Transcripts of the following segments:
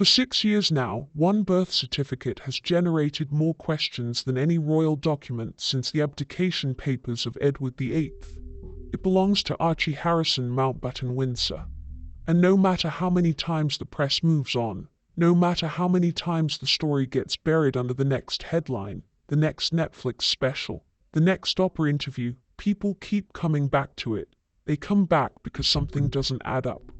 For 6 years now, one birth certificate has generated more questions than any royal document since the abdication papers of Edward VIII. It belongs to Archie Harrison Mountbatten Windsor. And no matter how many times the press moves on, no matter how many times the story gets buried under the next headline, the next Netflix special, the next opera interview, people keep coming back to it. They come back because something doesn't add up.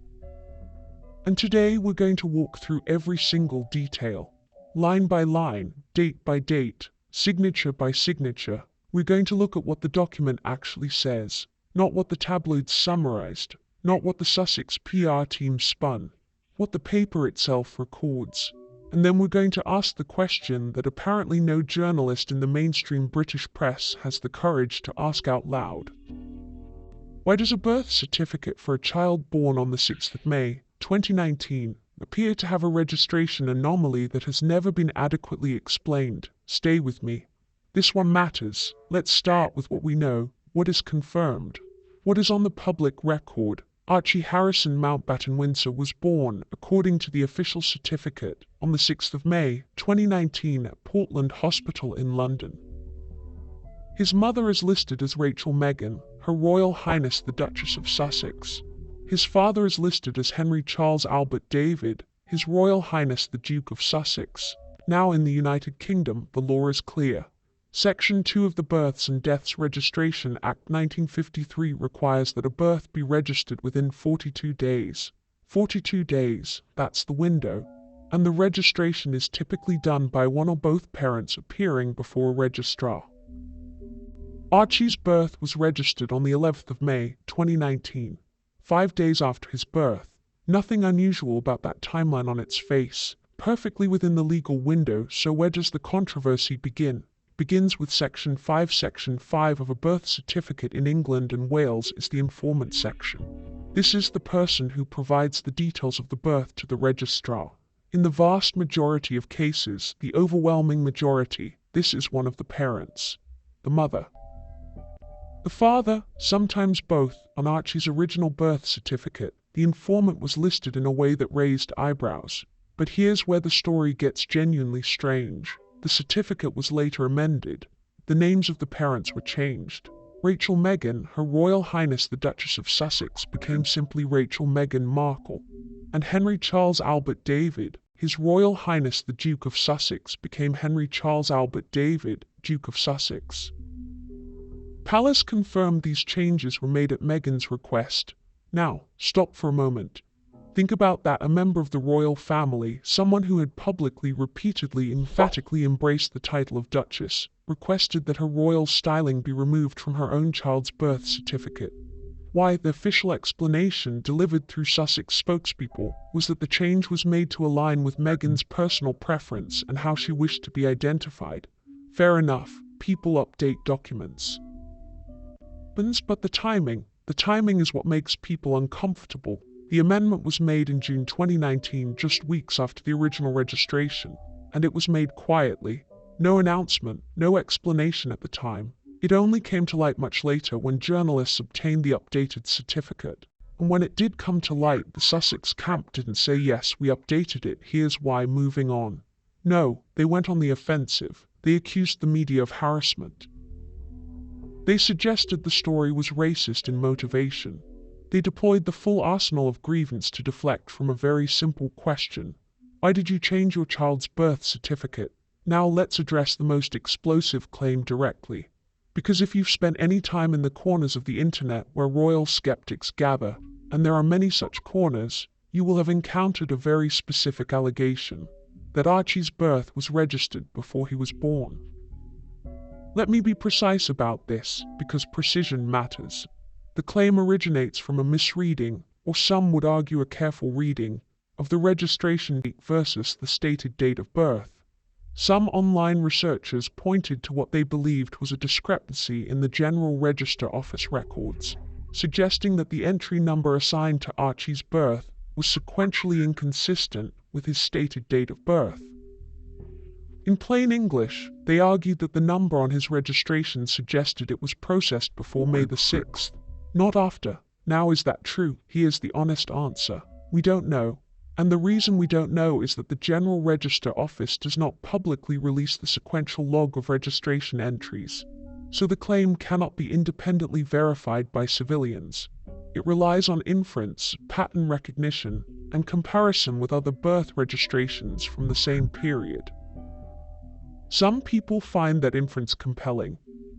And today we're going to walk through every single detail, line by line, date by date, signature by signature. We're going to look at what the document actually says, not what the tabloids summarized, not what the Sussex PR team spun, what the paper itself records. And then we're going to ask the question that apparently no journalist in the mainstream British press has the courage to ask out loud. Why does a birth certificate for a child born on the 6th of May, 2019, appear to have a registration anomaly that has never been adequately explained? Stay with me. This one matters. Let's start with what we know, what is confirmed, what is on the public record. Archie Harrison Mountbatten Windsor was born, according to the official certificate, on the 6th of May, 2019 at Portland Hospital in London. His mother is listed as Rachel Meghan, Her Royal Highness the Duchess of Sussex. His father is listed as Henry Charles Albert David, His Royal Highness the Duke of Sussex. Now in the United Kingdom, the law is clear. Section 2 of the Births and Deaths Registration Act 1953 requires that a birth be registered within 42 days. 42 days, that's the window. And the registration is typically done by one or both parents appearing before a registrar. Archie's birth was registered on the 11th of May, 2019, 5 days after his birth. Nothing unusual about that timeline on its face, perfectly within the legal window, so where does the controversy begin? Begins with Section 5. Section 5 of a birth certificate in England and Wales is the informant section. This is the person who provides the details of the birth to the registrar. In the vast majority of cases, the overwhelming majority, this is one of the parents, the mother. The father, sometimes both. On Archie's original birth certificate, the informant was listed in a way that raised eyebrows. But here's where the story gets genuinely strange. The certificate was later amended. The names of the parents were changed. Rachel Meghan, Her Royal Highness the Duchess of Sussex, became simply Rachel Meghan Markle. And Henry Charles Albert David, His Royal Highness the Duke of Sussex, became Henry Charles Albert David, Duke of Sussex. Palace confirmed these changes were made at Meghan's request. Now, stop for a moment. Think about that. A member of the royal family, someone who had publicly, repeatedly, emphatically embraced the title of Duchess, requested that her royal styling be removed from her own child's birth certificate. Why, the official explanation delivered through Sussex spokespeople was that the change was made to align with Meghan's personal preference and how she wished to be identified. Fair enough, people update documents. But the timing is what makes people uncomfortable. The amendment was made in June 2019, just weeks after the original registration, and it was made quietly. No announcement, no explanation at the time. It only came to light much later when journalists obtained the updated certificate. And when it did come to light, the Sussex camp didn't say, yes, we updated it, here's why, moving on. No, they went on the offensive. They accused the media of harassment. They suggested the story was racist in motivation. They deployed the full arsenal of grievance to deflect from a very simple question. Why did you change your child's birth certificate? Now let's address the most explosive claim directly. Because if you've spent any time in the corners of the internet where royal skeptics gather, and there are many such corners, you will have encountered a very specific allegation, that Archie's birth was registered before he was born. Let me be precise about this, because precision matters. The claim originates from a misreading, or some would argue a careful reading, of the registration date versus the stated date of birth. Some online researchers pointed to what they believed was a discrepancy in the General Register Office records, suggesting that the entry number assigned to Archie's birth was sequentially inconsistent with his stated date of birth. In plain English, they argued that the number on his registration suggested it was processed before May the 6th, not after. Now, is that true? Here's the honest answer. We don't know. And the reason we don't know is that the General Register Office does not publicly release the sequential log of registration entries. So the claim cannot be independently verified by civilians. It relies on inference, pattern recognition, and comparison with other birth registrations from the same period. Some people find that inference compelling.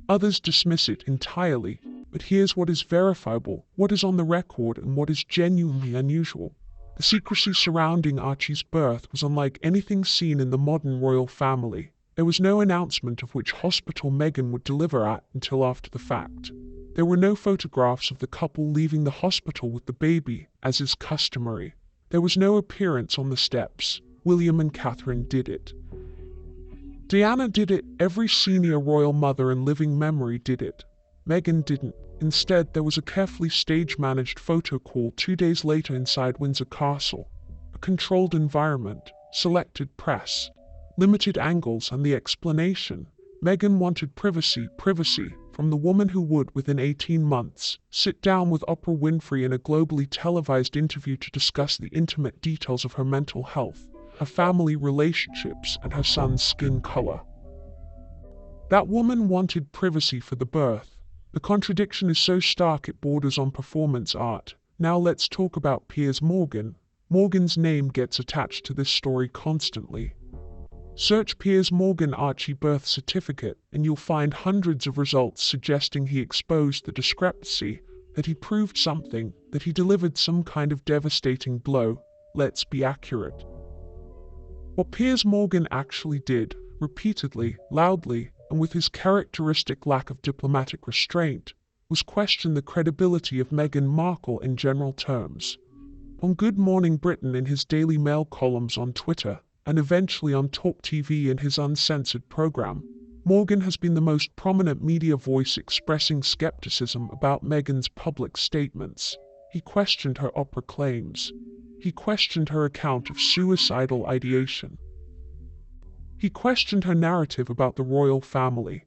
Others dismiss it entirely. But here's what is verifiable, what is on the record, and what is genuinely unusual. The secrecy surrounding Archie's birth was unlike anything seen in the modern royal family. There was no announcement of which hospital Meghan would deliver at until after the fact. There were no photographs of the couple leaving the hospital with the baby, as is customary. There was no appearance on the steps. William and Catherine did it. Diana did it. Every senior royal mother in living memory did it. Meghan didn't. Instead, there was a carefully stage-managed photo call 2 days later inside Windsor Castle. A controlled environment, selected press, limited angles, and the explanation. Meghan wanted privacy from the woman who would, within 18 months, sit down with Oprah Winfrey in a globally televised interview to discuss the intimate details of her mental health, her family relationships, and her son's skin color. That woman wanted privacy for the birth. The contradiction is so stark it borders on performance art. Now let's talk about Piers Morgan. Morgan's name gets attached to this story constantly. Search Piers Morgan Archie birth certificate and you'll find hundreds of results suggesting he exposed the discrepancy, that he proved something, that he delivered some kind of devastating blow. Let's be accurate. What Piers Morgan actually did, repeatedly, loudly, and with his characteristic lack of diplomatic restraint, was question the credibility of Meghan Markle in general terms. On Good Morning Britain, in his Daily Mail columns on Twitter, and eventually on Talk TV in his uncensored program, Morgan has been the most prominent media voice expressing skepticism about Meghan's public statements. He questioned her opera claims. He questioned her account of suicidal ideation. He questioned her narrative about the royal family.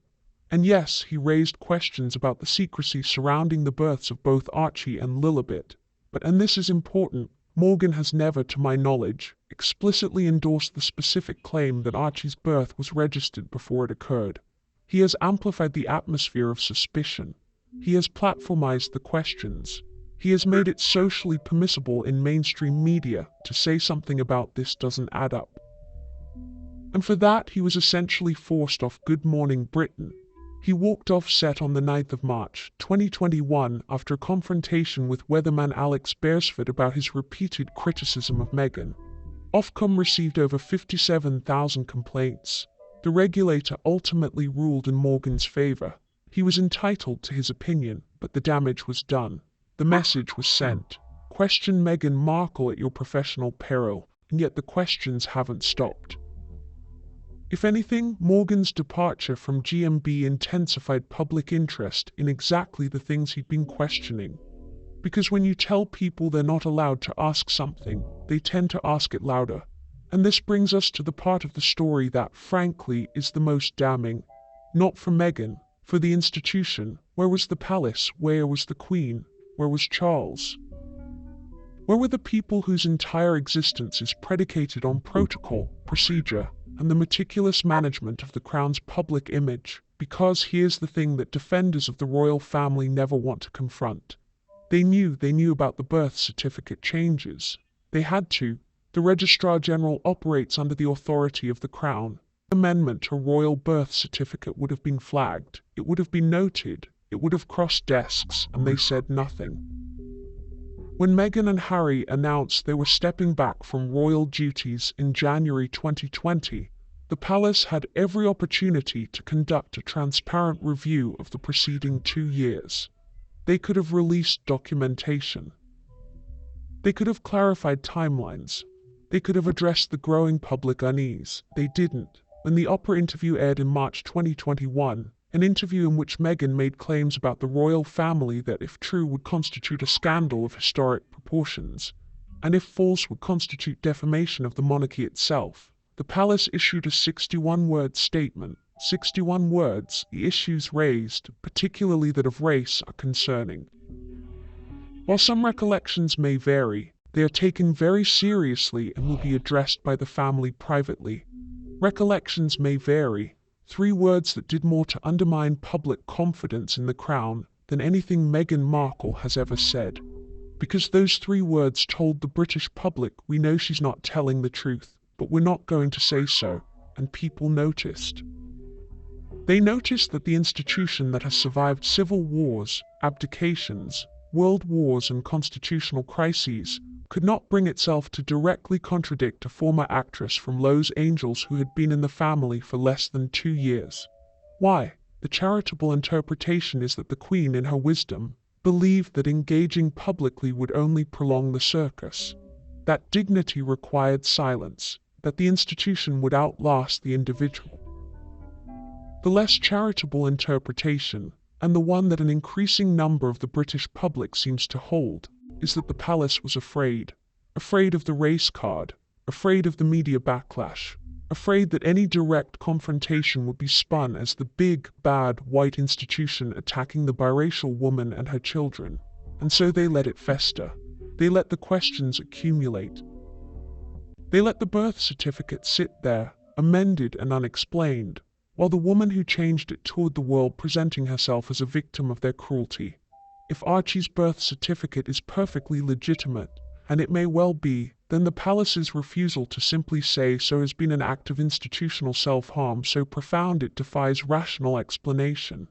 And yes, he raised questions about the secrecy surrounding the births of both Archie and Lilibet. But, and this is important, Morgan has never, to my knowledge, explicitly endorsed the specific claim that Archie's birth was registered before it occurred. He has amplified the atmosphere of suspicion. He has platformized the questions. He has made it socially permissible in mainstream media to say something about this doesn't add up. And for that, he was essentially forced off Good Morning Britain. He walked off set on the 9th of March, 2021, after a confrontation with weatherman Alex Beresford about his repeated criticism of Meghan. Ofcom received over 57,000 complaints. The regulator ultimately ruled in Morgan's favor. He was entitled to his opinion, but the damage was done. The message was sent. Question Meghan Markle at your professional peril, and yet the questions haven't stopped. If anything, Morgan's departure from GMB intensified public interest in exactly the things he'd been questioning. Because when you tell people they're not allowed to ask something, they tend to ask it louder. And this brings us to the part of the story that, frankly, is the most damning. Not for Meghan, for the institution. Where was the palace? Where was the Queen? Where was Charles? Where were the people whose entire existence is predicated on protocol, procedure, and the meticulous management of the Crown's public image? Because here's the thing that defenders of the royal family never want to confront. They knew about the birth certificate changes. They had to. The Registrar General operates under the authority of the Crown. Amendment to a royal birth certificate would have been flagged. It would have been noted. It would have crossed desks, and they said nothing. When Meghan and Harry announced they were stepping back from royal duties in January 2020, the palace had every opportunity to conduct a transparent review of the preceding 2 years. They could have released documentation. They could have clarified timelines. They could have addressed the growing public unease. They didn't. When the Oprah interview aired in March 2021, an interview in which Meghan made claims about the royal family that, if true, would constitute a scandal of historic proportions, and if false, would constitute defamation of the monarchy itself, the palace issued a 61-word statement. 61 words. The issues raised, particularly that of race, are concerning. While some recollections may vary, They are taken very seriously and will be addressed by the family privately. Recollections may vary. 3 words that did more to undermine public confidence in the crown than anything Meghan Markle has ever said. Because those 3 words told the British public, we know she's not telling the truth, but we're not going to say so, and people noticed. They noticed that the institution that has survived civil wars, abdications, world wars and constitutional crises could not bring itself to directly contradict a former actress from Los Angeles who had been in the family for less than 2 years. Why? The charitable interpretation is that the Queen, in her wisdom, believed that engaging publicly would only prolong the circus, that dignity required silence, that the institution would outlast the individual. The less charitable interpretation, and the one that an increasing number of the British public seems to hold, is that the palace was afraid of the race card, afraid of the media backlash, afraid that any direct confrontation would be spun as the big, bad, white institution attacking the biracial woman and her children, and so they let it fester. They let the questions accumulate. They let the birth certificate sit there, amended and unexplained, while the woman who changed it toured the world presenting herself as a victim of their cruelty. If Archie's birth certificate is perfectly legitimate, and it may well be, then the palace's refusal to simply say so has been an act of institutional self-harm so profound it defies rational explanation.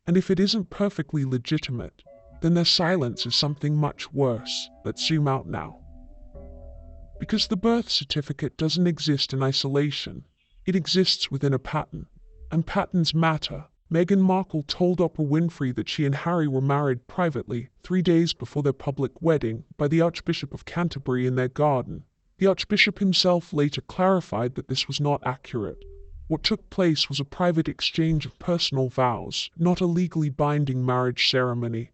And if it isn't perfectly legitimate, then their silence is something much worse. Let's zoom out now. Because the birth certificate doesn't exist in isolation, it exists within a pattern, and patterns matter. Meghan Markle told Oprah Winfrey that she and Harry were married privately 3 days before their public wedding by the Archbishop of Canterbury in their garden. The Archbishop himself later clarified that this was not accurate. What took place was a private exchange of personal vows, not a legally binding marriage ceremony.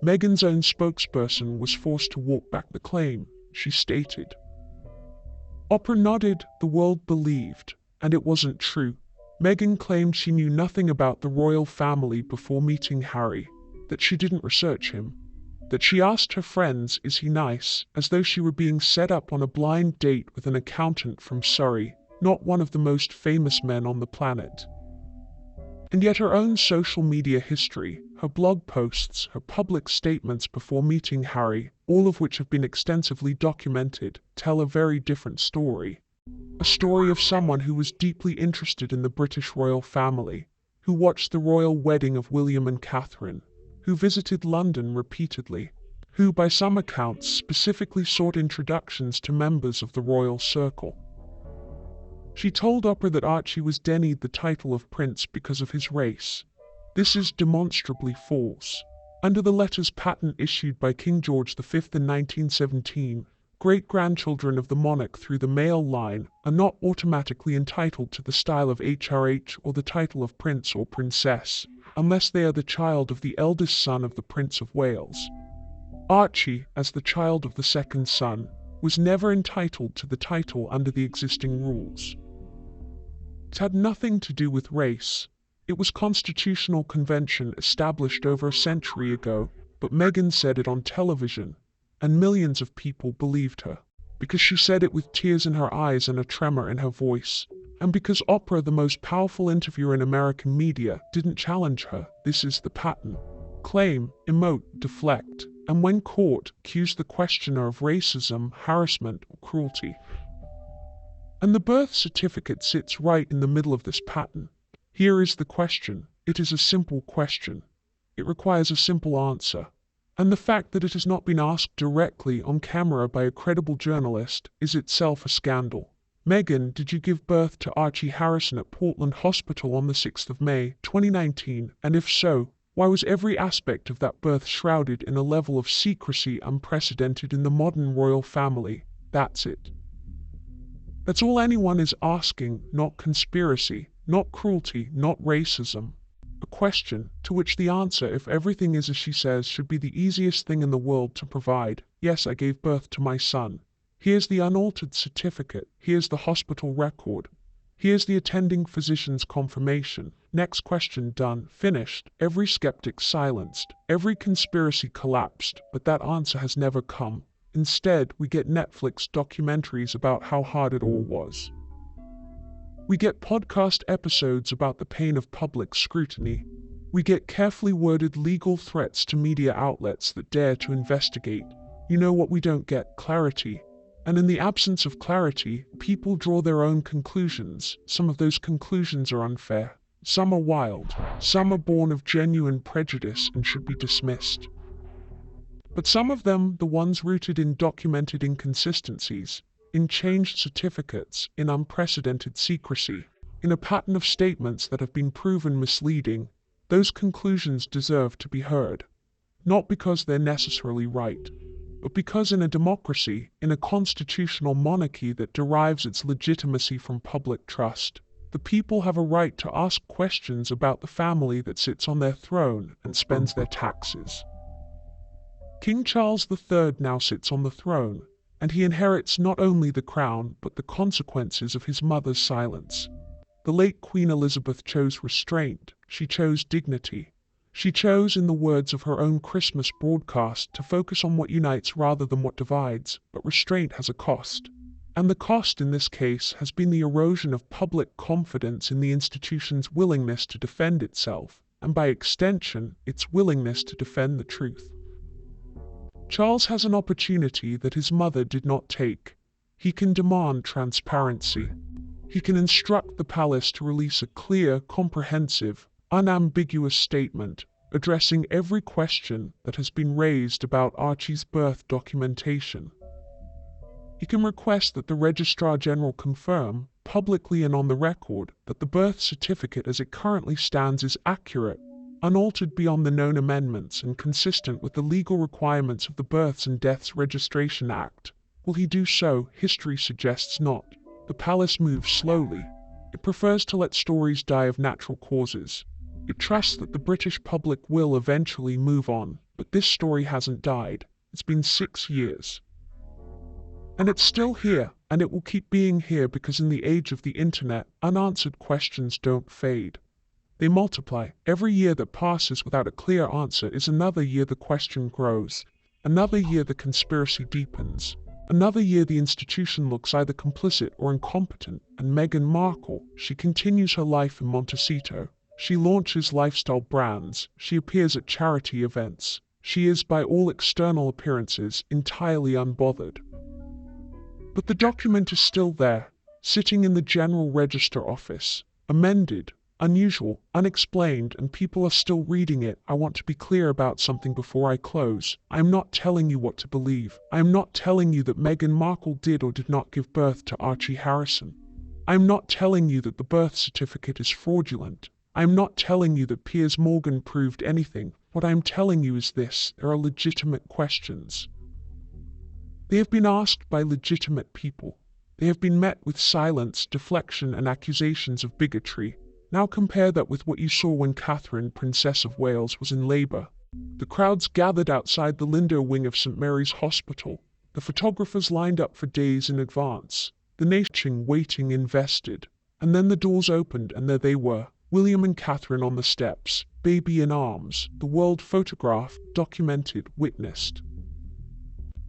Meghan's own spokesperson was forced to walk back the claim. She stated, "Oprah nodded, the world believed, and it wasn't true. Meghan claimed she knew nothing about the royal family before meeting Harry, that she didn't research him, that she asked her friends, is he nice, as though she were being set up on a blind date with an accountant from Surrey, not one of the most famous men on the planet." And yet her own social media history, her blog posts, her public statements before meeting Harry, all of which have been extensively documented, tell a very different story. A story of someone who was deeply interested in the British royal family, who watched the royal wedding of William and Catherine, who visited London repeatedly, who by some accounts specifically sought introductions to members of the royal circle. She told Oprah that Archie was denied the title of prince because of his race. This is demonstrably false. Under the letters patent issued by King George V in 1917, great-grandchildren of the monarch through the male line are not automatically entitled to the style of HRH or the title of prince or princess, unless they are the child of the eldest son of the Prince of Wales. Archie, as the child of the second son, was never entitled to the title under the existing rules. It had nothing to do with race. It was constitutional convention established over a century ago, but Meghan said it on television, and millions of people believed her, because she said it with tears in her eyes and a tremor in her voice, and because Oprah, the most powerful interviewer in American media, didn't challenge her. This is the pattern. Claim, emote, deflect, and when caught, accuse the questioner of racism, harassment, or cruelty. And the birth certificate sits right in the middle of this pattern. Here is the question. It is a simple question. It requires a simple answer. And the fact that it has not been asked directly on camera by a credible journalist is itself a scandal. Meghan, did you give birth to Archie Harrison at Portland Hospital on the 6th of May, 2019? And if so, why was every aspect of that birth shrouded in a level of secrecy unprecedented in the modern royal family? That's it. That's all anyone is asking, not conspiracy, not cruelty, not racism. A question to which the answer, if everything is as she says, should be the easiest thing in the world to provide. Yes, I gave birth to my son. Here's the unaltered certificate. Here's the hospital record. Here's the attending physician's confirmation. Next question done, finished. Every skeptic silenced. Every conspiracy collapsed, but that answer has never come. Instead, we get Netflix documentaries about how hard it all was. We get podcast episodes about the pain of public scrutiny. We get carefully worded legal threats to media outlets that dare to investigate. You know what we don't get? Clarity. And in the absence of clarity, people draw their own conclusions. Some of those conclusions are unfair. Some are wild. Some are born of genuine prejudice and should be dismissed. But some of them, the ones rooted in documented inconsistencies, in changed certificates, in unprecedented secrecy, in a pattern of statements that have been proven misleading, those conclusions deserve to be heard. Not because they're necessarily right, but because in a democracy, in a constitutional monarchy that derives its legitimacy from public trust, the people have a right to ask questions about the family that sits on their throne and spends their taxes. King Charles III now sits on the throne, and he inherits not only the crown but the consequences of his mother's silence. The late Queen Elizabeth chose restraint, she chose dignity. She chose, in the words of her own Christmas broadcast, to focus on what unites rather than what divides, but restraint has a cost. And the cost in this case has been the erosion of public confidence in the institution's willingness to defend itself, and by extension, its willingness to defend the truth. Charles has an opportunity that his mother did not take. He can demand transparency. He can instruct the palace to release a clear, comprehensive, unambiguous statement addressing every question that has been raised about Archie's birth documentation. He can request that the Registrar General confirm, publicly and on the record, that the birth certificate as it currently stands is accurate, unaltered beyond the known amendments and consistent with the legal requirements of the Births and Deaths Registration Act. Will he do so? History suggests not. The palace moves slowly. It prefers to let stories die of natural causes. It trusts that the British public will eventually move on, but this story hasn't died. It's been 6 years. And it's still here, and it will keep being here because in the age of the internet, unanswered questions don't fade. They multiply. Every year that passes without a clear answer is another year the question grows. Another year the conspiracy deepens. Another year the institution looks either complicit or incompetent, and Meghan Markle, she continues her life in Montecito. She launches lifestyle brands, she appears at charity events. She is, by all external appearances, entirely unbothered. But the document is still there, sitting in the General Register office, amended, unusual, unexplained, and people are still reading it. I want to be clear about something before I close. I am not telling you what to believe. I am not telling you that Meghan Markle did or did not give birth to Archie Harrison. I am not telling you that the birth certificate is fraudulent. I am not telling you that Piers Morgan proved anything. What I am telling you is this: there are legitimate questions. They have been asked by legitimate people. They have been met with silence, deflection, and accusations of bigotry. Now compare that with what you saw when Catherine, Princess of Wales, was in labour. The crowds gathered outside the Lindo wing of St Mary's Hospital. The photographers lined up for days in advance. The nation waiting, invested. And then the doors opened and there they were, William and Catherine on the steps, baby in arms, the world photographed, documented, witnessed.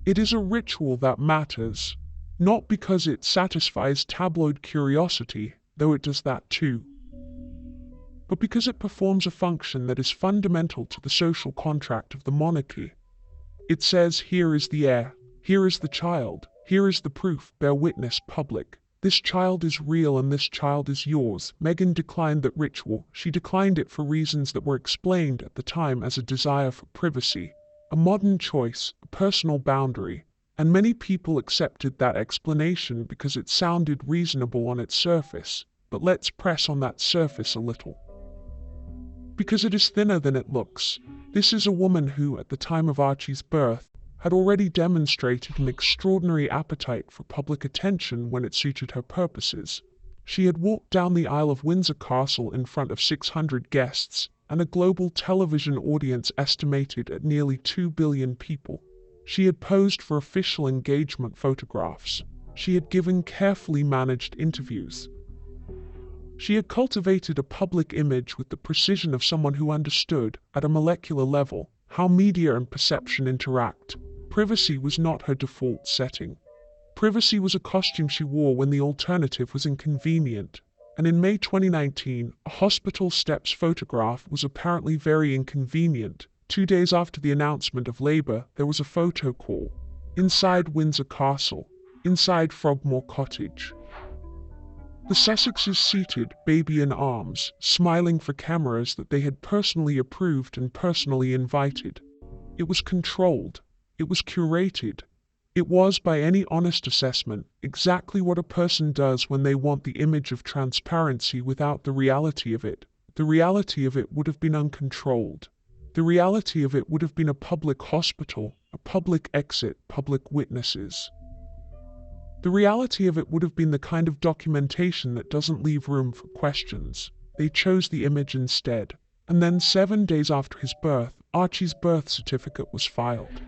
It is a ritual that matters, not because it satisfies tabloid curiosity, though it does that too, but because it performs a function that is fundamental to the social contract of the monarchy. It says, here is the heir, here is the child, here is the proof, bear witness, public. This child is real and this child is yours. Meghan declined that ritual. She declined it for reasons that were explained at the time as a desire for privacy, a modern choice, a personal boundary, and many people accepted that explanation because it sounded reasonable on its surface. But let's press on that surface a little, because it is thinner than it looks. This is a woman who, at the time of Archie's birth, had already demonstrated an extraordinary appetite for public attention when it suited her purposes. She had walked down the aisle of Windsor Castle in front of 600 guests, and a global television audience estimated at nearly 2 billion people. She had posed for official engagement photographs. She had given carefully managed interviews. She had cultivated a public image with the precision of someone who understood, at a molecular level, how media and perception interact. Privacy was not her default setting. Privacy was a costume she wore when the alternative was inconvenient. And in May 2019, a hospital steps photograph was apparently very inconvenient. 2 days after the announcement of Labour, there was a photo call. Inside Windsor Castle. Inside Frogmore Cottage. The Sussexes seated, baby in arms, smiling for cameras that they had personally approved and personally invited. It was controlled. It was curated. It was, by any honest assessment, exactly what a person does when they want the image of transparency without the reality of it. The reality of it would have been uncontrolled. The reality of it would have been a public hospital, a public exit, public witnesses. The reality of it would have been the kind of documentation that doesn't leave room for questions. They chose the image instead. And then 7 days after his birth, Archie's birth certificate was filed.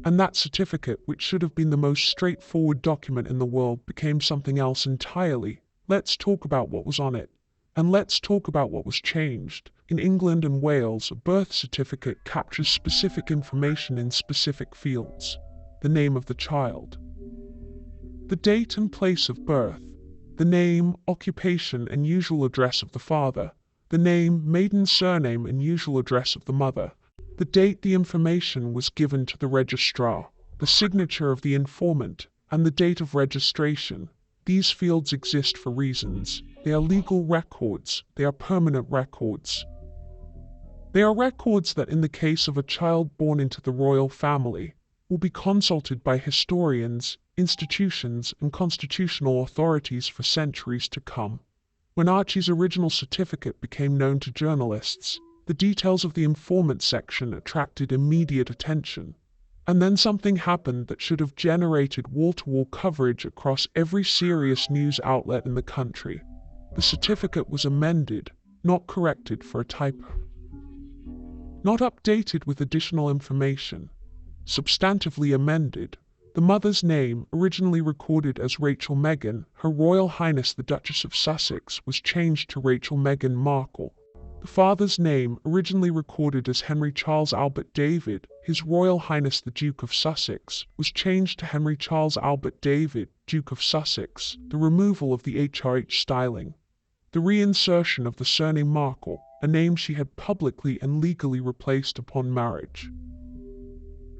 And that certificate, which should have been the most straightforward document in the world, became something else entirely. Let's talk about what was on it. And let's talk about what was changed. In England and Wales, a birth certificate captures specific information in specific fields. The name of the child. The date and place of birth. The name, occupation, and usual address of the father. The name, maiden surname, and usual address of the mother. The date the information was given to the registrar, the signature of the informant, and the date of registration. These fields exist for reasons. They are legal records. They are permanent records. They are records that, in the case of a child born into the royal family, will be consulted by historians, institutions, and constitutional authorities for centuries to come. When Archie's original certificate became known to journalists, the details of the informant section attracted immediate attention. And then something happened that should have generated wall-to-wall coverage across every serious news outlet in the country. The certificate was amended, not corrected for a typo. Not updated with additional information. Substantively amended. The mother's name, originally recorded as Rachel Meghan, Her Royal Highness the Duchess of Sussex, was changed to Rachel Meghan Markle. The father's name, originally recorded as Henry Charles Albert David, His Royal Highness the Duke of Sussex, was changed to Henry Charles Albert David, Duke of Sussex, the removal of the HRH styling. The reinsertion of the surname Markle, a name she had publicly and legally replaced upon marriage.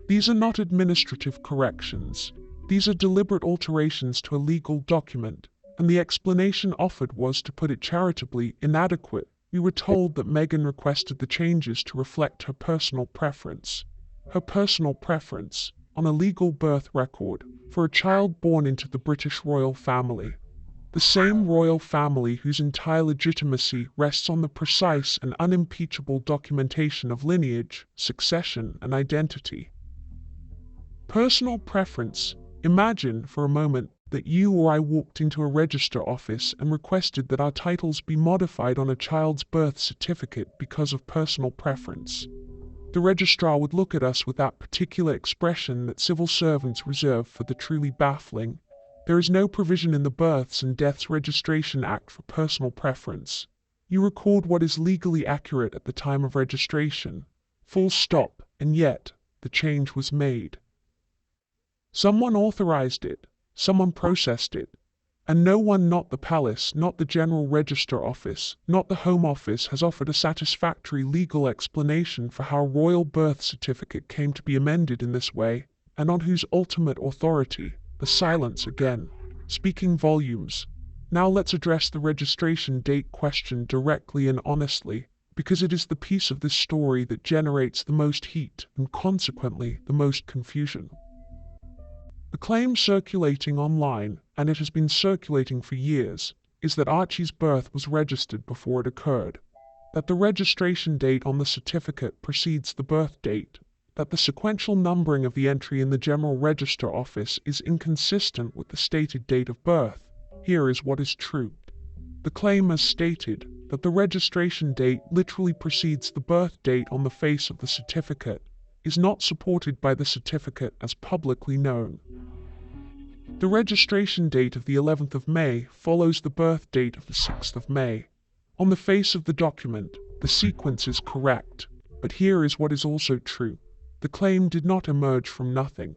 These are not administrative corrections. These are deliberate alterations to a legal document, and the explanation offered was, to put it charitably, inadequate. We were told that Meghan requested the changes to reflect her personal preference. Her personal preference, on a legal birth record, for a child born into the British royal family. The same royal family whose entire legitimacy rests on the precise and unimpeachable documentation of lineage, succession, and identity. Personal preference. Imagine, for a moment, that you or I walked into a register office and requested that our titles be modified on a child's birth certificate because of personal preference. The registrar would look at us with that particular expression that civil servants reserve for the truly baffling. There is no provision in the Births and Deaths Registration Act for personal preference. You record what is legally accurate at the time of registration. Full stop, and yet, the change was made. Someone authorized it. Someone processed it. And no one, not the palace, not the General Register Office, not the Home Office, has offered a satisfactory legal explanation for how a royal birth certificate came to be amended in this way, and on whose ultimate authority. The silence again, speaking volumes. Now let's address the registration date question directly and honestly, because it is the piece of this story that generates the most heat and consequently the most confusion. The claim circulating online, and it has been circulating for years, is that Archie's birth was registered before it occurred, that the registration date on the certificate precedes the birth date, that the sequential numbering of the entry in the General Register Office is inconsistent with the stated date of birth. Here is what is true. The claim as stated, that the registration date literally precedes the birth date on the face of the certificate, is not supported by the certificate as publicly known. The registration date of the 11th of May follows the birth date of the 6th of May. On the face of the document, the sequence is correct, but here is what is also true. The claim did not emerge from nothing.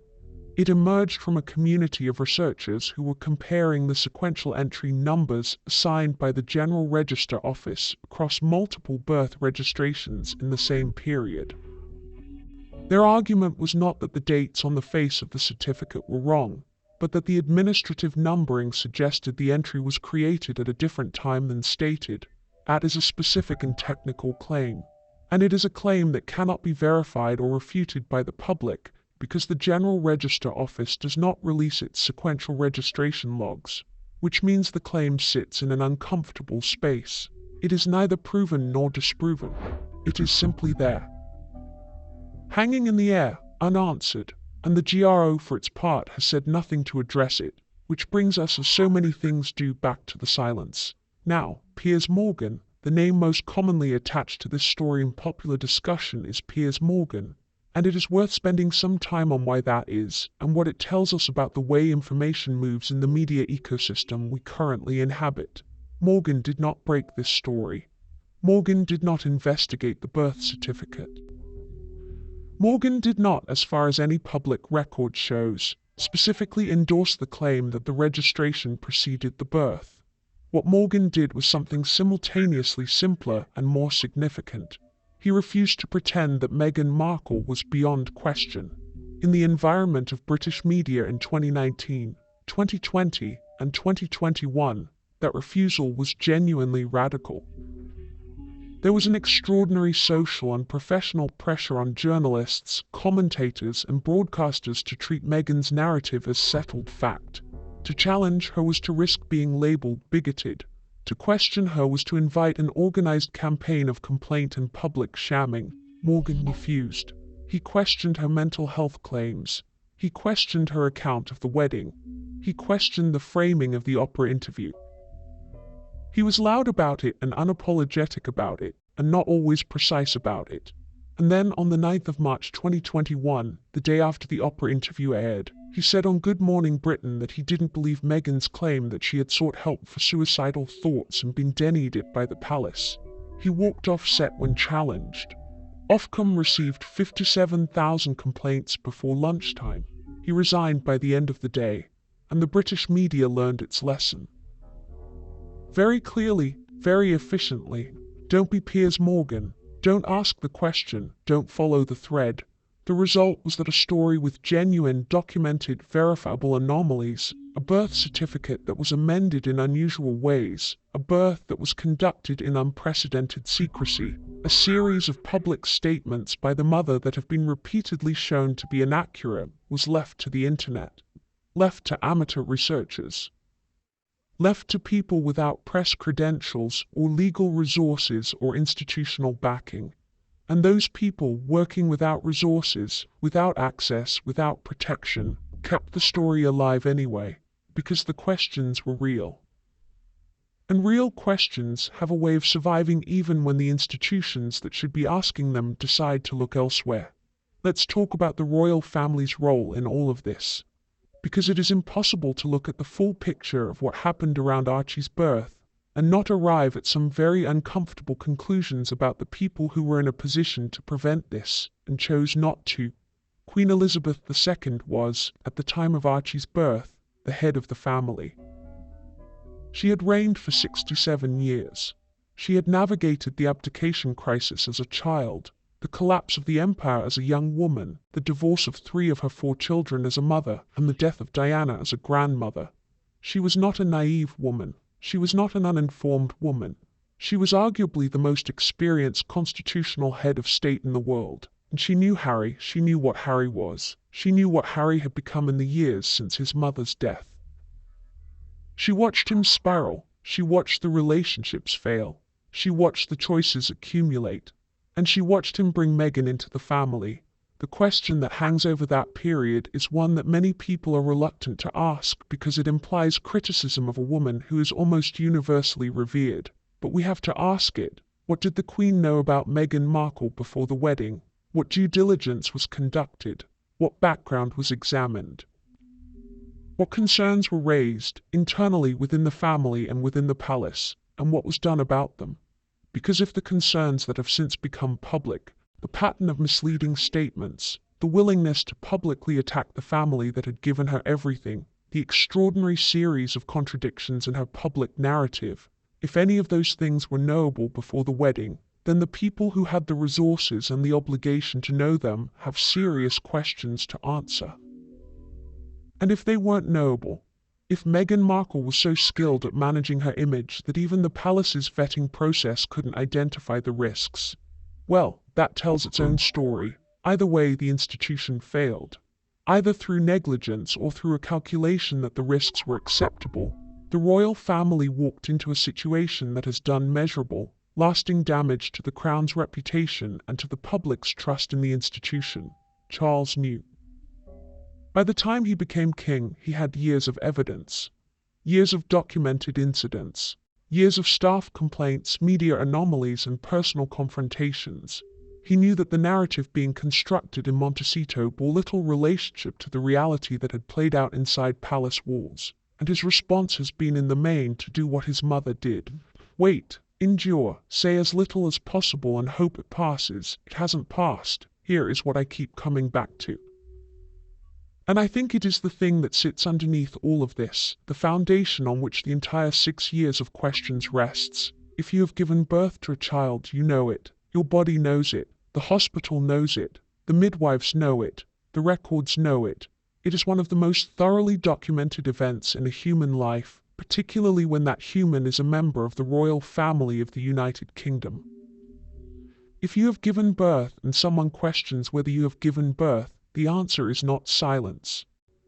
It emerged from a community of researchers who were comparing the sequential entry numbers assigned by the General Register Office across multiple birth registrations in the same period. Their argument was not that the dates on the face of the certificate were wrong, but that the administrative numbering suggested the entry was created at a different time than stated. That is a specific and technical claim, and it is a claim that cannot be verified or refuted by the public because the General Register Office does not release its sequential registration logs, which means the claim sits in an uncomfortable space. It is neither proven nor disproven. It is simply there, hanging in the air, unanswered, and the GRO for its part has said nothing to address it, which brings us, as so many things do, back to the silence. Now, Piers Morgan, the name most commonly attached to this story in popular discussion is Piers Morgan, and it is worth spending some time on why that is, and what it tells us about the way information moves in the media ecosystem we currently inhabit. Morgan did not break this story. Morgan did not investigate the birth certificate. Morgan did not, as far as any public record shows, specifically endorse the claim that the registration preceded the birth. What Morgan did was something simultaneously simpler and more significant. He refused to pretend that Meghan Markle was beyond question. In the environment of British media in 2019, 2020, and 2021, that refusal was genuinely radical. There was an extraordinary social and professional pressure on journalists, commentators, and broadcasters to treat Meghan's narrative as settled fact. To challenge her was to risk being labeled bigoted. To question her was to invite an organized campaign of complaint and public shamming. Morgan refused. He questioned her mental health claims. He questioned her account of the wedding. He questioned the framing of the Oprah interview. He was loud about it and unapologetic about it, and not always precise about it. And then on the 9th of March 2021, the day after the Oprah interview aired, he said on Good Morning Britain that he didn't believe Meghan's claim that she had sought help for suicidal thoughts and been denied it by the palace. He walked off set when challenged. Ofcom received 57,000 complaints before lunchtime. He resigned by the end of the day, and the British media learned its lesson. Very clearly, very efficiently. Don't be Piers Morgan. Don't ask the question. Don't follow the thread. The result was that a story with genuine, documented, verifiable anomalies, a birth certificate that was amended in unusual ways, a birth that was conducted in unprecedented secrecy, a series of public statements by the mother that have been repeatedly shown to be inaccurate, was left to the internet, left to amateur researchers, left to people without press credentials or legal resources or institutional backing. And those people working without resources, without access, without protection, kept the story alive anyway, because the questions were real. And real questions have a way of surviving even when the institutions that should be asking them decide to look elsewhere. Let's talk about the royal family's role in all of this, because it is impossible to look at the full picture of what happened around Archie's birth and not arrive at some very uncomfortable conclusions about the people who were in a position to prevent this and chose not to. Queen Elizabeth II was, at the time of Archie's birth, the head of the family. She had reigned for 67 years. She had navigated the abdication crisis as a child, the collapse of the empire as a young woman, the divorce of 3 of her 4 children as a mother, and the death of Diana as a grandmother. She was not a naive woman. She was not an uninformed woman. She was arguably the most experienced constitutional head of state in the world. And she knew Harry, she knew what Harry was. She knew what Harry had become in the years since his mother's death. She watched him spiral. She watched the relationships fail. She watched the choices accumulate. And she watched him bring Meghan into the family. The question that hangs over that period is one that many people are reluctant to ask because it implies criticism of a woman who is almost universally revered. But we have to ask it. What did the Queen know about Meghan Markle before the wedding? What due diligence was conducted? What background was examined? What concerns were raised internally within the family and within the palace, and what was done about them? Because if the concerns that have since become public, the pattern of misleading statements, the willingness to publicly attack the family that had given her everything, the extraordinary series of contradictions in her public narrative. If any of those things were knowable before the wedding, then the people who had the resources and the obligation to know them have serious questions to answer. And if they weren't knowable, if Meghan Markle was so skilled at managing her image that even the palace's vetting process couldn't identify the risks, well, that tells its own story. Either way, the institution failed. Either through negligence or through a calculation that the risks were acceptable, the royal family walked into a situation that has done measurable, lasting damage to the Crown's reputation and to the public's trust in the institution. Charles knew. By the time he became king, he had years of evidence, years of documented incidents, years of staff complaints, media anomalies, and personal confrontations. He knew that the narrative being constructed in Montecito bore little relationship to the reality that had played out inside palace walls, and his response has been in the main to do what his mother did. Wait, endure, say as little as possible and hope it passes. It hasn't passed. Here is what I keep coming back to. And I think it is the thing that sits underneath all of this, the foundation on which the entire 6 years of questions rests. If you have given birth to a child, you know it. Your body knows it. The hospital knows it. The midwives know it. The records know it. It is one of the most thoroughly documented events in a human life, particularly when that human is a member of the royal family of the United Kingdom. If you have given birth and someone questions whether you have given birth, the answer is not silence.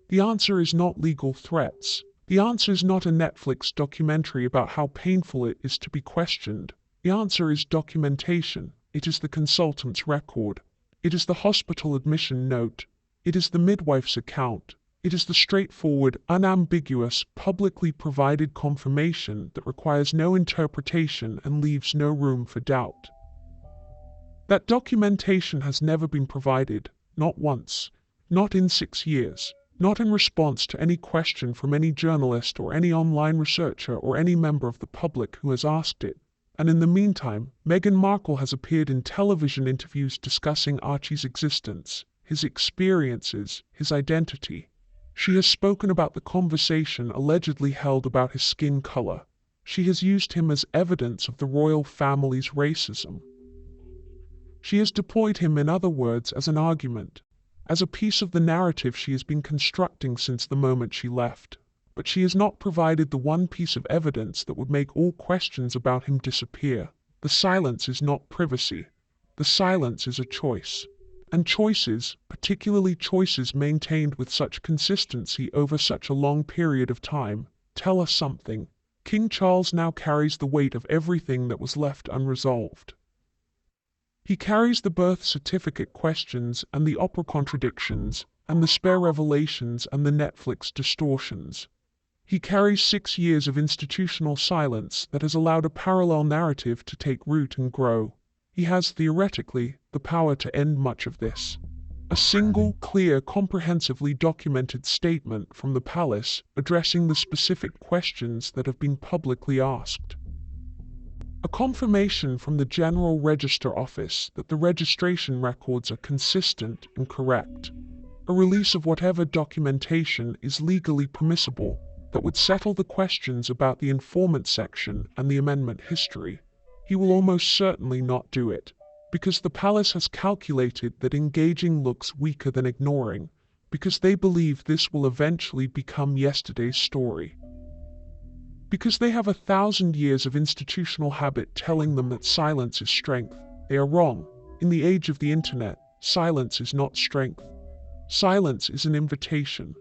The answer is not legal threats. The answer is not a Netflix documentary about how painful it is to be questioned. The answer is documentation. It is the consultant's record. It is the hospital admission note. It is the midwife's account. It is the straightforward, unambiguous, publicly provided confirmation that requires no interpretation and leaves no room for doubt. That documentation has never been provided. Not once. Not in 6 years. Not in response to any question from any journalist or any online researcher or any member of the public who has asked it. And in the meantime, Meghan Markle has appeared in television interviews discussing Archie's existence, his experiences, his identity. She has spoken about the conversation allegedly held about his skin color. She has used him as evidence of the royal family's racism. She has deployed him, in other words, as an argument, as a piece of the narrative she has been constructing since the moment she left. But she has not provided the one piece of evidence that would make all questions about him disappear. The silence is not privacy. The silence is a choice. And choices, particularly choices maintained with such consistency over such a long period of time, tell us something. King Charles now carries the weight of everything that was left unresolved. He carries the birth certificate questions and the opera contradictions and the spare revelations and the Netflix distortions. He carries 6 years of institutional silence that has allowed a parallel narrative to take root and grow. He has, theoretically, the power to end much of this. A single, clear, comprehensively documented statement from the palace addressing the specific questions that have been publicly asked. A confirmation from the General Register Office that the registration records are consistent and correct. A release of whatever documentation is legally permissible that would settle the questions about the informant section and the amendment history. He will almost certainly not do it, because the palace has calculated that engaging looks weaker than ignoring, because they believe this will eventually become yesterday's story. Because they have 1,000 years of institutional habit telling them that silence is strength. They are wrong. In the age of the internet, silence is not strength. Silence is an invitation.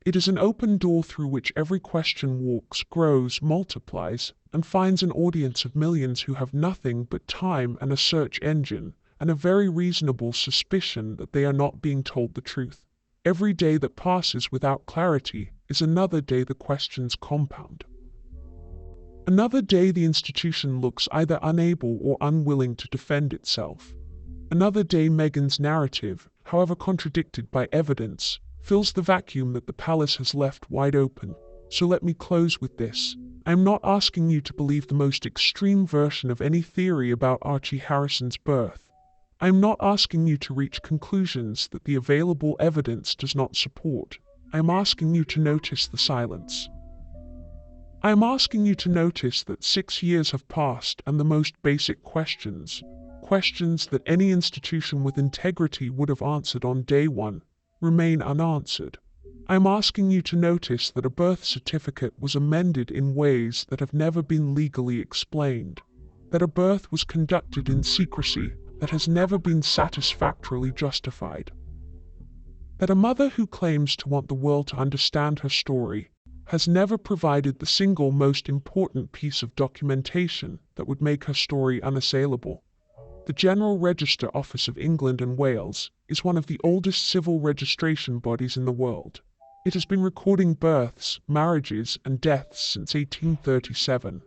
It is an open door through which every question walks, grows, multiplies, and finds an audience of millions who have nothing but time and a search engine, and a very reasonable suspicion that they are not being told the truth. Every day that passes without clarity is another day the questions compound. Another day the institution looks either unable or unwilling to defend itself. Another day Meghan's narrative, however contradicted by evidence, fills the vacuum that the palace has left wide open. So let me close with this. I am not asking you to believe the most extreme version of any theory about Archie Harrison's birth. I am not asking you to reach conclusions that the available evidence does not support. I am asking you to notice the silence. I am asking you to notice that 6 years have passed and the most basic questions that any institution with integrity would have answered on day one, remain unanswered. I am asking you to notice that a birth certificate was amended in ways that have never been legally explained, that a birth was conducted in secrecy that has never been satisfactorily justified, that a mother who claims to want the world to understand her story has never provided the single most important piece of documentation that would make her story unassailable. The General Register Office of England and Wales is one of the oldest civil registration bodies in the world. It has been recording births, marriages, and deaths since 1837.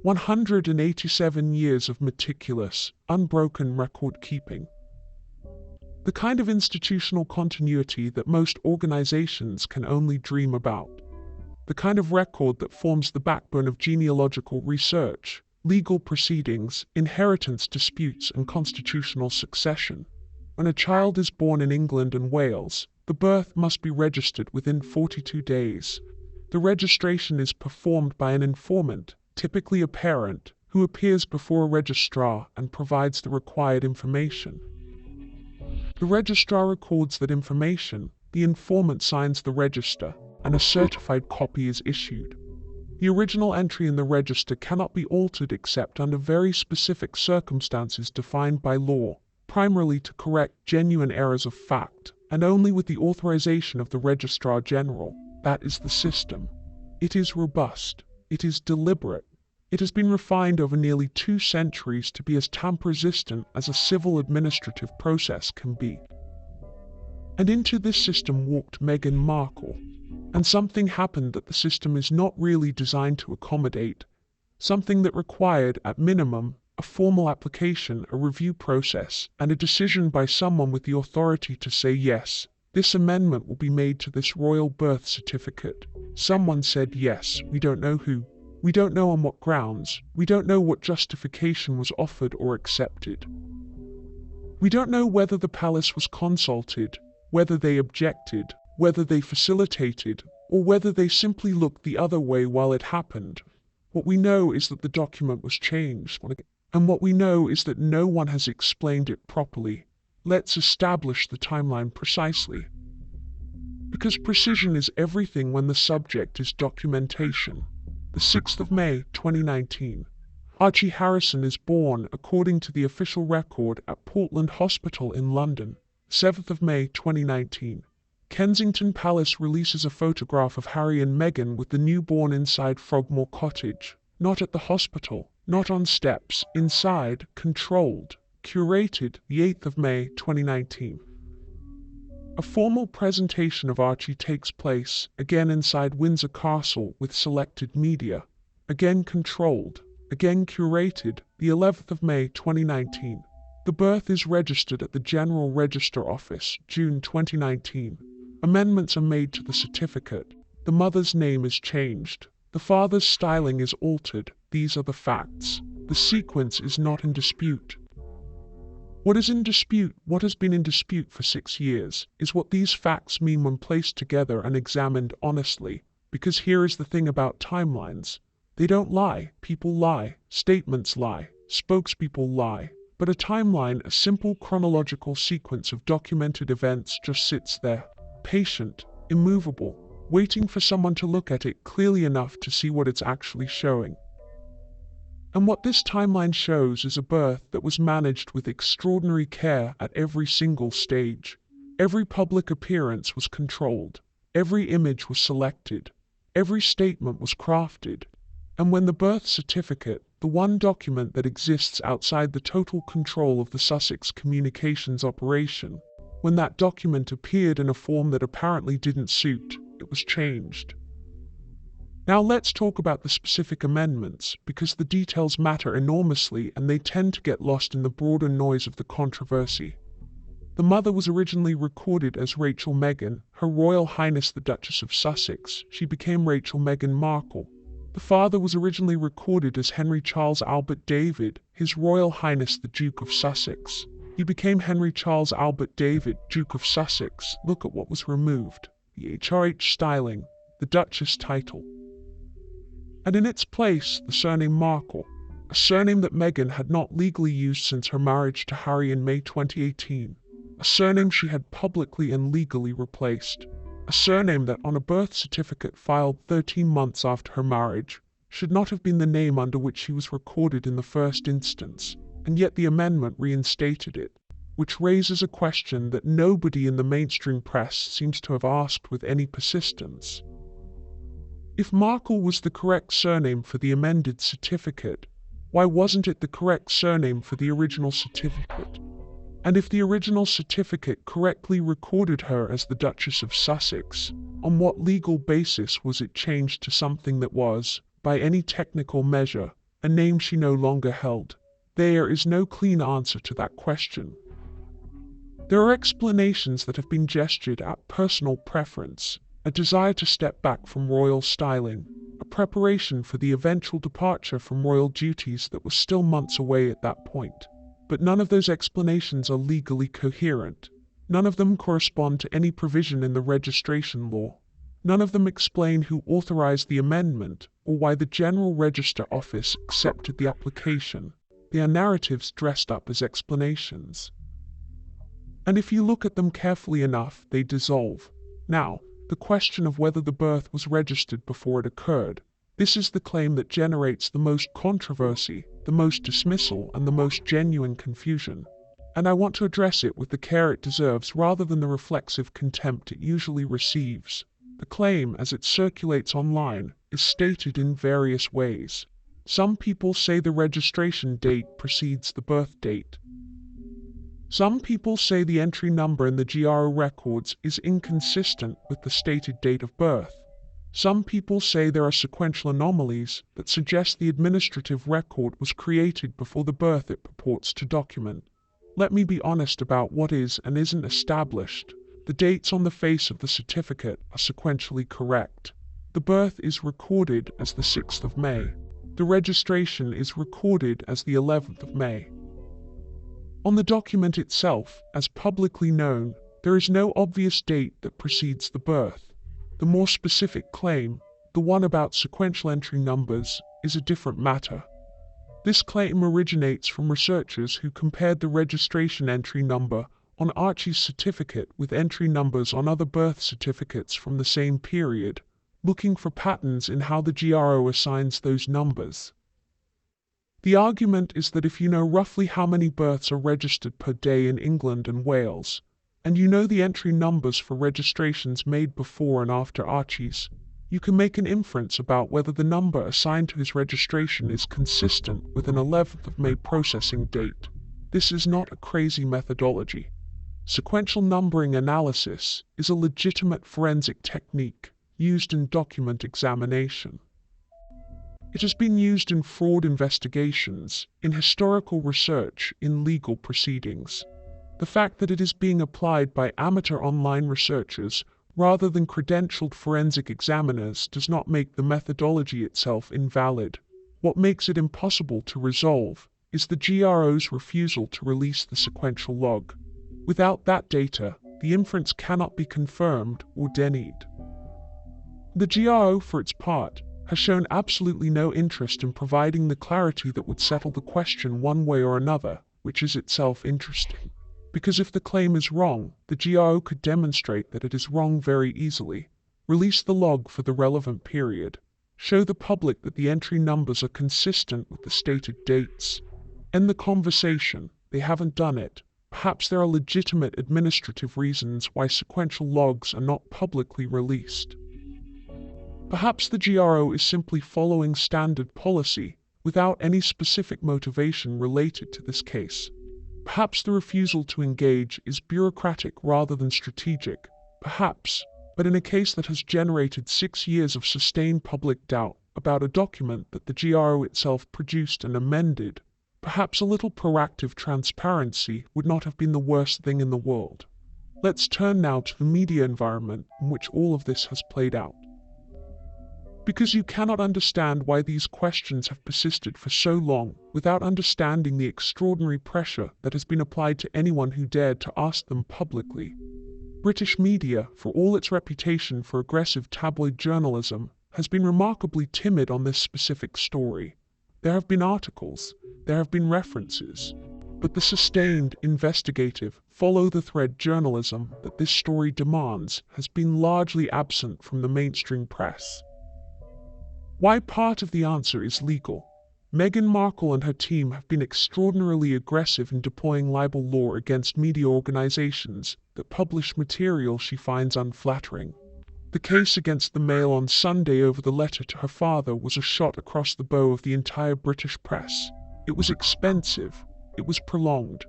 187 years of meticulous, unbroken record keeping. The kind of institutional continuity that most organizations can only dream about. The kind of record that forms the backbone of genealogical research, legal proceedings, inheritance disputes, and constitutional succession. When a child is born in England and Wales, the birth must be registered within 42 days. The registration is performed by an informant, typically a parent, who appears before a registrar and provides the required information. The registrar records that information, the informant signs the register, and a certified copy is issued. The original entry in the register cannot be altered except under very specific circumstances defined by law, primarily to correct genuine errors of fact, and only with the authorization of the Registrar General. That is the system. It is robust. It is deliberate. It has been refined over nearly 2 centuries to be as tamper-resistant as a civil administrative process can be. And into this system walked Meghan Markle. And something happened that the system is not really designed to accommodate. Something that required, at minimum, a formal application, a review process, and a decision by someone with the authority to say yes, this amendment will be made to this royal birth certificate. Someone said yes, we don't know who. We don't know on what grounds. We don't know what justification was offered or accepted. We don't know whether the palace was consulted, whether they objected, whether they facilitated, or whether they simply looked the other way while it happened. What we know is that the document was changed, and what we know is that no one has explained it properly. Let's establish the timeline precisely. Because precision is everything when the subject is documentation. The 6th of May, 2019. Archie Harrison is born, according to the official record, at Portland Hospital in London. 7th of May, 2019. Kensington Palace releases a photograph of Harry and Meghan with the newborn inside Frogmore Cottage. Not at the hospital, not on steps, inside, controlled, curated, the 8th of May, 2019. A formal presentation of Archie takes place, again inside Windsor Castle with selected media. Again controlled, again curated, the 11th of May, 2019. The birth is registered at the General Register Office, June 2019. Amendments are made to the certificate. The mother's name is changed. The father's styling is altered. These are the facts. The sequence is not in dispute. What is in dispute, what has been in dispute for 6 years, is what these facts mean when placed together and examined honestly. Because here is the thing about timelines. They don't lie. People lie. Statements lie. Spokespeople lie. But a timeline, a simple chronological sequence of documented events, just sits there. Patient, immovable, waiting for someone to look at it clearly enough to see what it's actually showing. And what this timeline shows is a birth that was managed with extraordinary care at every single stage. Every public appearance was controlled. Every image was selected. Every statement was crafted. And when the birth certificate, the one document that exists outside the total control of the Sussex communications operation, when that document appeared in a form that apparently didn't suit, it was changed. Now let's talk about the specific amendments, because the details matter enormously and they tend to get lost in the broader noise of the controversy. The mother was originally recorded as Rachel Meghan, Her Royal Highness the Duchess of Sussex. She became Rachel Meghan Markle. The father was originally recorded as Henry Charles Albert David, His Royal Highness the Duke of Sussex. He became Henry Charles Albert David, Duke of Sussex. Look at what was removed: the HRH styling, the Duchess title. And in its place, the surname Markle, a surname that Meghan had not legally used since her marriage to Harry in May 2018, a surname she had publicly and legally replaced, a surname that on a birth certificate filed 13 months after her marriage should not have been the name under which she was recorded in the first instance, and yet the amendment reinstated it, which raises a question that nobody in the mainstream press seems to have asked with any persistence. If Markle was the correct surname for the amended certificate, why wasn't it the correct surname for the original certificate? And if the original certificate correctly recorded her as the Duchess of Sussex, on what legal basis was it changed to something that was, by any technical measure, a name she no longer held? There is no clean answer to that question. There are explanations that have been gestured at: personal preference, a desire to step back from royal styling, a preparation for the eventual departure from royal duties that was still months away at that point. But none of those explanations are legally coherent. None of them correspond to any provision in the registration law. None of them explain who authorized the amendment or why the General Register Office accepted the application. They are narratives dressed up as explanations. And if you look at them carefully enough, they dissolve. Now, the question of whether the birth was registered before it occurred. This is the claim that generates the most controversy, the most dismissal, and the most genuine confusion. And I want to address it with the care it deserves rather than the reflexive contempt it usually receives. The claim, as it circulates online, is stated in various ways. Some people say the registration date precedes the birth date. Some people say the entry number in the GRO records is inconsistent with the stated date of birth. Some people say there are sequential anomalies that suggest the administrative record was created before the birth it purports to document. Let me be honest about what is and isn't established. The dates on the face of the certificate are sequentially correct. The birth is recorded as the 6th of May. The registration is recorded as the 11th of May. On the document itself, as publicly known, there is no obvious date that precedes the birth. The more specific claim, the one about sequential entry numbers, is a different matter. This claim originates from researchers who compared the registration entry number on Archie's certificate with entry numbers on other birth certificates from the same period, looking for patterns in how the GRO assigns those numbers. The argument is that if you know roughly how many births are registered per day in England and Wales, and you know the entry numbers for registrations made before and after Archie's, you can make an inference about whether the number assigned to his registration is consistent with an 11th of May processing date. This is not a crazy methodology. Sequential numbering analysis is a legitimate forensic technique used in document examination. It has been used in fraud investigations, in historical research, in legal proceedings. The fact that it is being applied by amateur online researchers rather than credentialed forensic examiners does not make the methodology itself invalid. What makes it impossible to resolve is the GRO's refusal to release the sequential log. Without that data, the inference cannot be confirmed or denied. The GRO, for its part, has shown absolutely no interest in providing the clarity that would settle the question one way or another, which is itself interesting. Because if the claim is wrong, the GRO could demonstrate that it is wrong very easily, release the log for the relevant period, show the public that the entry numbers are consistent with the stated dates, end the conversation. They haven't done it. Perhaps there are legitimate administrative reasons why sequential logs are not publicly released. Perhaps the GRO is simply following standard policy without any specific motivation related to this case. Perhaps the refusal to engage is bureaucratic rather than strategic. Perhaps, but in a case that has generated 6 years of sustained public doubt about a document that the GRO itself produced and amended, perhaps a little proactive transparency would not have been the worst thing in the world. Let's turn now to the media environment in which all of this has played out. Because you cannot understand why these questions have persisted for so long without understanding the extraordinary pressure that has been applied to anyone who dared to ask them publicly. British media, for all its reputation for aggressive tabloid journalism, has been remarkably timid on this specific story. There have been articles, there have been references, but the sustained, investigative, follow-the-thread journalism that this story demands has been largely absent from the mainstream press. Why part of the answer is legal. Meghan Markle and her team have been extraordinarily aggressive in deploying libel law against media organizations that publish material she finds unflattering. The case against the Mail on Sunday over the letter to her father was a shot across the bow of the entire British press. It was expensive, it was prolonged,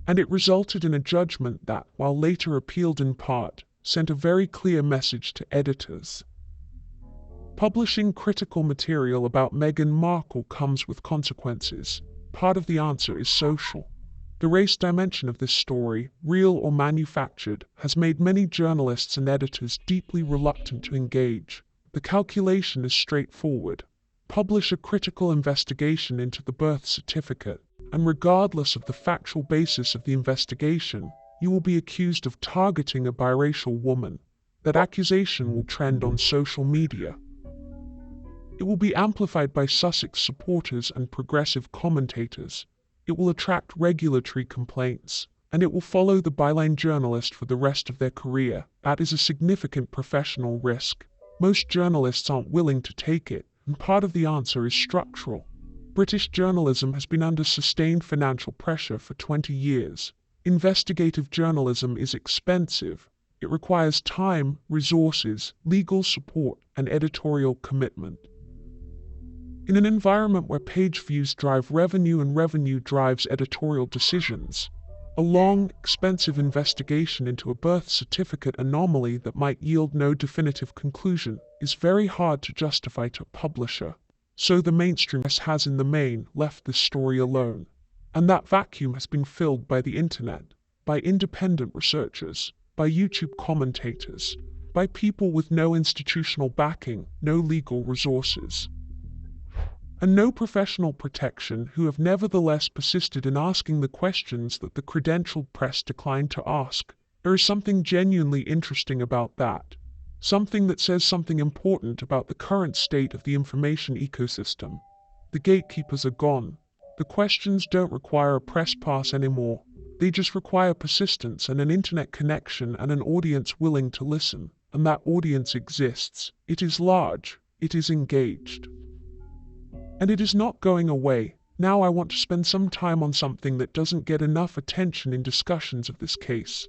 and it resulted in a judgment that, while later appealed in part, sent a very clear message to editors. Publishing critical material about Meghan Markle comes with consequences. Part of the answer is social. The race dimension of this story, real or manufactured, has made many journalists and editors deeply reluctant to engage. The calculation is straightforward. Publish a critical investigation into the birth certificate, and regardless of the factual basis of the investigation, you will be accused of targeting a biracial woman. That accusation will trend on social media. It will be amplified by Sussex supporters and progressive commentators. It will attract regulatory complaints, and it will follow the byline journalist for the rest of their career. That is a significant professional risk. Most journalists aren't willing to take it, and part of the answer is structural. British journalism has been under sustained financial pressure for 20 years. Investigative journalism is expensive. It requires time, resources, legal support, and editorial commitment. In an environment where page views drive revenue and revenue drives editorial decisions, a long, expensive investigation into a birth certificate anomaly that might yield no definitive conclusion is very hard to justify to a publisher. So the mainstream press has in the main left this story alone. And that vacuum has been filled by the internet, by independent researchers, by YouTube commentators, by people with no institutional backing, no legal resources, and no professional protection, who have nevertheless persisted in asking the questions that the credentialed press declined to ask. There is something genuinely interesting about that. Something that says something important about the current state of the information ecosystem. The gatekeepers are gone. The questions don't require a press pass anymore. They just require persistence and an internet connection and an audience willing to listen. And that audience exists. It is large. It is engaged. And it is not going away. Now I want to spend some time on something that doesn't get enough attention in discussions of this case.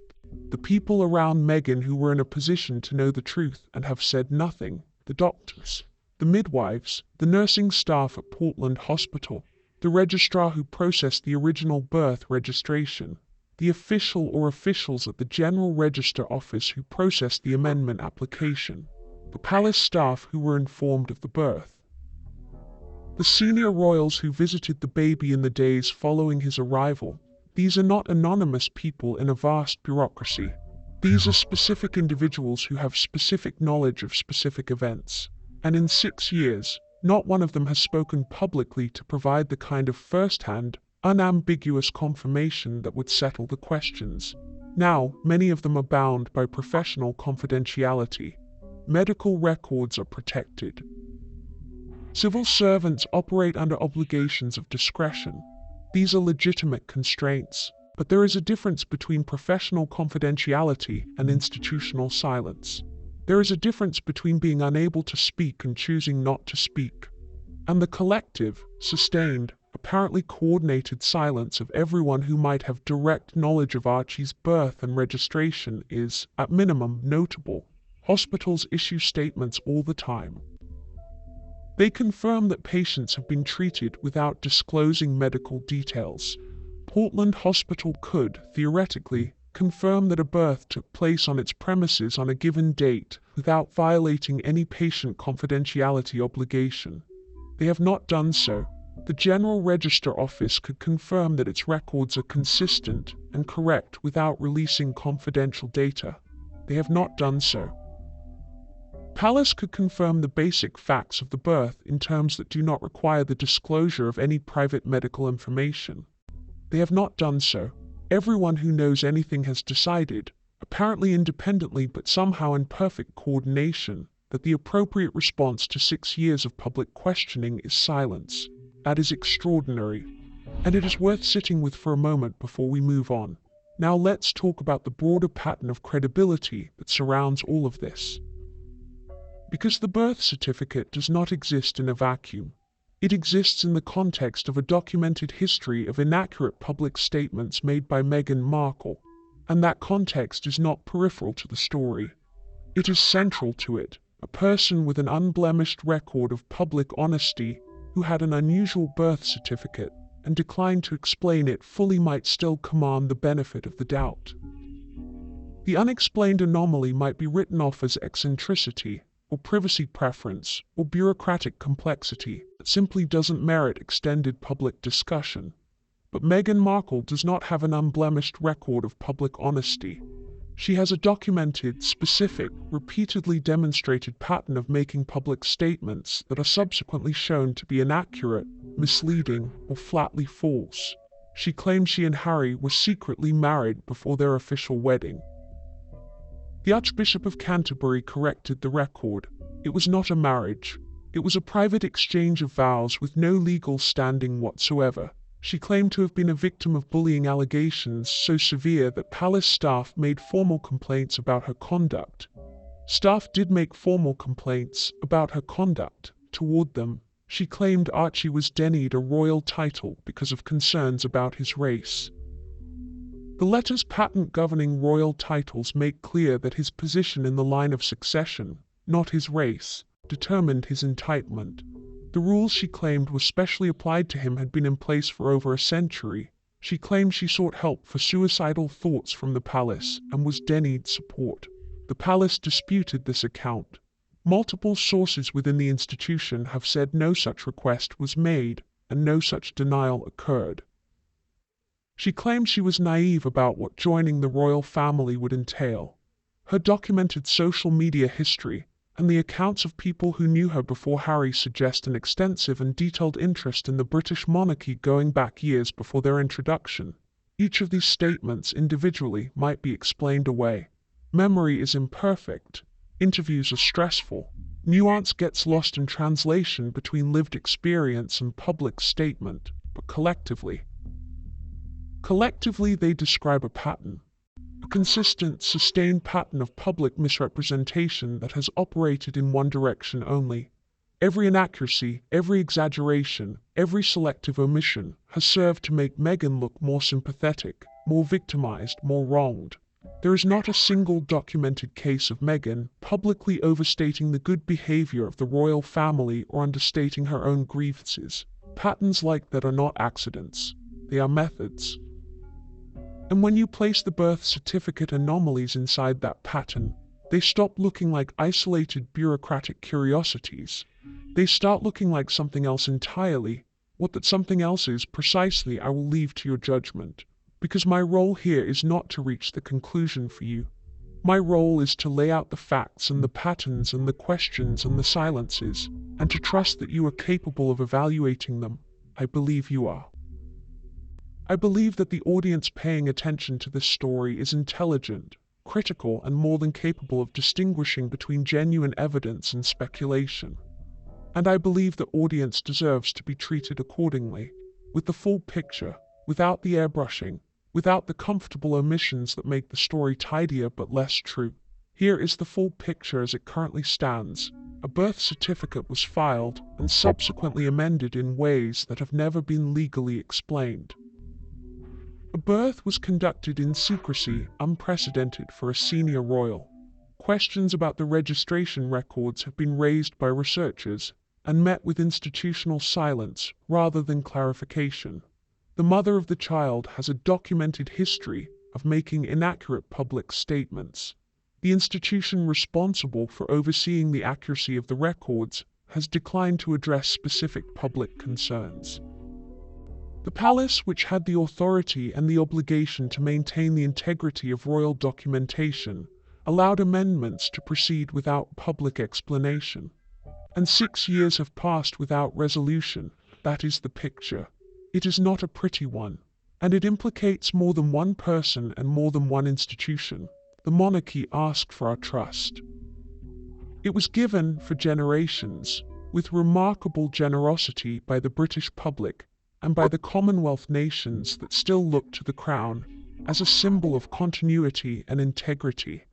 The people around Meghan who were in a position to know the truth and have said nothing. The doctors, the midwives, the nursing staff at Portland Hospital, the registrar who processed the original birth registration, the official or officials at the General Register Office who processed the amendment application, the palace staff who were informed of the birth, the senior royals who visited the baby in the days following his arrival. These are not anonymous people in a vast bureaucracy. These are specific individuals who have specific knowledge of specific events. And in 6 years, not one of them has spoken publicly to provide the kind of first-hand, unambiguous confirmation that would settle the questions. Now, many of them are bound by professional confidentiality. Medical records are protected. Civil servants operate under obligations of discretion. These are legitimate constraints, but there is a difference between professional confidentiality and institutional silence. There is a difference between being unable to speak and choosing not to speak. And the collective, sustained, apparently coordinated silence of everyone who might have direct knowledge of Archie's birth and registration is, at minimum, notable. Hospitals issue statements all the time. They confirm that patients have been treated without disclosing medical details. Portland Hospital could, theoretically, confirm that a birth took place on its premises on a given date without violating any patient confidentiality obligation. They have not done so. The General Register Office could confirm that its records are consistent and correct without releasing confidential data. They have not done so. Palace could confirm the basic facts of the birth in terms that do not require the disclosure of any private medical information. They have not done so. Everyone who knows anything has decided, apparently independently but somehow in perfect coordination, that the appropriate response to 6 years of public questioning is silence. That is extraordinary, and it is worth sitting with for a moment before we move on. Now let's talk about the broader pattern of credibility that surrounds all of this. Because the birth certificate does not exist in a vacuum. It exists in the context of a documented history of inaccurate public statements made by Meghan Markle, and that context is not peripheral to the story. It is central to it, a person with an unblemished record of public honesty who had an unusual birth certificate and declined to explain it fully might still command the benefit of the doubt. The unexplained anomaly might be written off as eccentricity, or privacy preference, or bureaucratic complexity that simply doesn't merit extended public discussion. But Meghan Markle does not have an unblemished record of public honesty. She has a documented, specific, repeatedly demonstrated pattern of making public statements that are subsequently shown to be inaccurate, misleading, or flatly false. She claims she and Harry were secretly married before their official wedding. The Archbishop of Canterbury corrected the record. It was not a marriage. It was a private exchange of vows with no legal standing whatsoever. She claimed to have been a victim of bullying allegations so severe that palace staff made formal complaints about her conduct. Staff did make formal complaints about her conduct toward them. She claimed Archie was denied a royal title because of concerns about his race. The letters patent governing royal titles make clear that his position in the line of succession, not his race, determined his entitlement. The rules she claimed were specially applied to him had been in place for over a century. She claimed she sought help for suicidal thoughts from the palace and was denied support. The palace disputed this account. Multiple sources within the institution have said no such request was made and no such denial occurred. She claimed she was naive about what joining the royal family would entail. Her documented social media history and the accounts of people who knew her before Harry suggest an extensive and detailed interest in the British monarchy going back years before their introduction. Each of these statements individually might be explained away. Memory is imperfect. Interviews are stressful. Nuance gets lost in translation between lived experience and public statement, but collectively they describe a pattern. A consistent, sustained pattern of public misrepresentation that has operated in one direction only. Every inaccuracy, every exaggeration, every selective omission has served to make Meghan look more sympathetic, more victimized, more wronged. There is not a single documented case of Meghan publicly overstating the good behavior of the royal family or understating her own grievances. Patterns like that are not accidents. They are methods. And when you place the birth certificate anomalies inside that pattern, they stop looking like isolated bureaucratic curiosities. They start looking like something else entirely. What that something else is precisely I will leave to your judgment, because my role here is not to reach the conclusion for you. My role is to lay out the facts and the patterns and the questions and the silences, and to trust that you are capable of evaluating them. I believe you are. I believe that the audience paying attention to this story is intelligent, critical, and more than capable of distinguishing between genuine evidence and speculation. And I believe the audience deserves to be treated accordingly, with the full picture, without the airbrushing, without the comfortable omissions that make the story tidier but less true. Here is the full picture as it currently stands. A birth certificate was filed and subsequently amended in ways that have never been legally explained. A birth was conducted in secrecy unprecedented for a senior royal. Questions about the registration records have been raised by researchers and met with institutional silence rather than clarification. The mother of the child has a documented history of making inaccurate public statements. The institution responsible for overseeing the accuracy of the records has declined to address specific public concerns. The palace, which had the authority and the obligation to maintain the integrity of royal documentation, allowed amendments to proceed without public explanation. And 6 years have passed without resolution. That is the picture. It is not a pretty one, and it implicates more than one person and more than one institution. The monarchy asked for our trust. It was given for generations, with remarkable generosity by the British public and by the Commonwealth nations that still look to the Crown as a symbol of continuity and integrity.